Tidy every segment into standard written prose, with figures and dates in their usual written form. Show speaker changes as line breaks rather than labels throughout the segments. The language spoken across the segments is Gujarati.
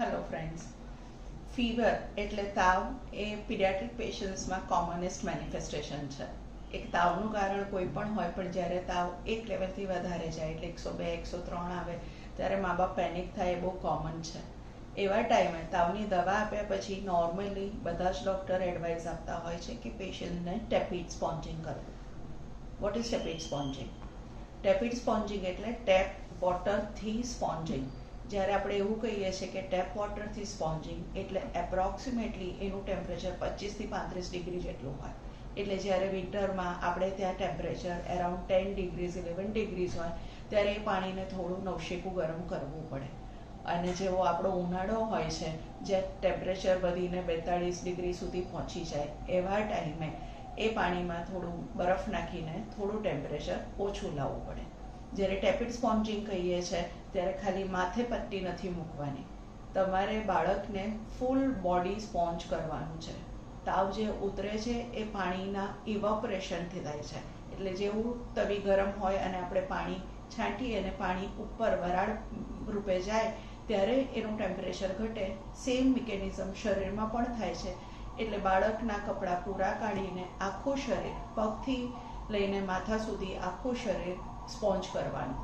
હેલો ફ્રેન્ડ્સ, ફીવર એટલે તાવ એ પીડિયાટ્રિક પેશન્ટ્સમાં કોમનેસ્ટ મેનિફેસ્ટેશન છે. એક તાવનું કારણ કોઈ પણ હોય, પણ જ્યારે તાવ એક લેવલથી વધારે જાય એટલે 102 103 આવે ત્યારે મા બાપ પેનિક થાય એ બહુ કોમન છે. એવા ટાઈમે તાવની દવા આપ્યા પછી નોર્મલી બધા જ ડૉક્ટર એડવાઇસ આપતા હોય છે કે પેશન્ટને ટેપિડ સ્પોન્જિંગ કરવું. What is ટેપિડ સ્પોન્જિંગ? ટેપિડ સ્પોન્જિંગ એટલે ટેપ વોટરથી સ્પોન્જિંગ. જ્યારે આપણે એવું કહીએ છીએ કે ટેપ વોટરથી સ્પોન્જિંગ એટલે એપ્રોક્સિમેટલી એનું ટેમ્પરેચર 25 થી 35 ડિગ્રી જેટલું હોય. એટલે જ્યારે વિન્ટરમાં આપણે ત્યાં ટેમ્પરેચર એરાઉન્ડ 10 ડિગ્રીઝ 11 ડિગ્રીઝ હોય ત્યારે એ પાણીને થોડું નવશેકું ગરમ કરવું પડે. અને જેવો આપણો ઉનાળો હોય છે, જે ટેમ્પરેચર વધીને 42 ડિગ્રી સુધી પહોંચી જાય, એવા ટાઈમે એ પાણીમાં થોડું બરફ નાખીને થોડું ટેમ્પરેચર ઓછું લાવવું પડે. જ્યારે ટેપિડ સ્પોન્જિંગ કહીએ છીએ ત્યારે ખાલી માથે પટ્ટી નથી મૂકવાની, તમારે બાળકને ફૂલ બોડી સ્પોન્જ કરવાનું છે. તાવ જે ઉતરે છે એ પાણીના ઇવોપરેશનથી થાય છે. એટલે જેવું તવી ગરમ હોય અને આપણે પાણી છાંટીએ અને પાણી ઉપર વરાળ રૂપે જાય ત્યારે એનું ટેમ્પરેચર ઘટે. સેમ મિકેનિઝમ શરીરમાં પણ થાય છે. એટલે બાળકના કપડાં પૂરા કાઢીને આખું શરીર, પગથી લઈને માથા સુધી આખું શરીર સ્પોન્જ કરવાનું.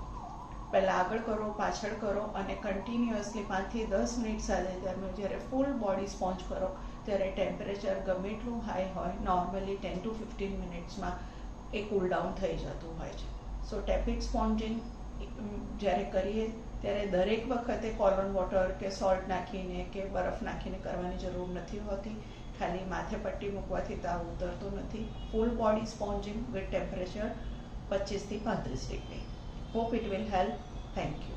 પહેલાં આગળ કરો, પાછળ કરો અને કન્ટિન્યુઅસલી 5 થી 10 મિનિટ સાથે તમે જ્યારે ફૂલ બોડી સ્પોન્જ કરો ત્યારે ટેમ્પરેચર ગમે એટલું હાઈ હોય, નોર્મલી 10 to 15 મિનિટ્સમાં એ કૂલ ડાઉન થઈ જતું હોય છે. સો ટેપિડ સ્પોન્જિંગ જ્યારે કરીએ ત્યારે દરેક વખતે કોલન વોટર કે સોલ્ટ નાખીને કે બરફ નાખીને કરવાની જરૂર નથી હોતી. ખાલી માથે પટ્ટી મૂકવાથી તાવ ઉતરતો નથી. ફૂલ બોડી સ્પોન્જિંગ વિથ ટેમ્પરેચર 25 થી 35 degree. Hope it will help. Thank you.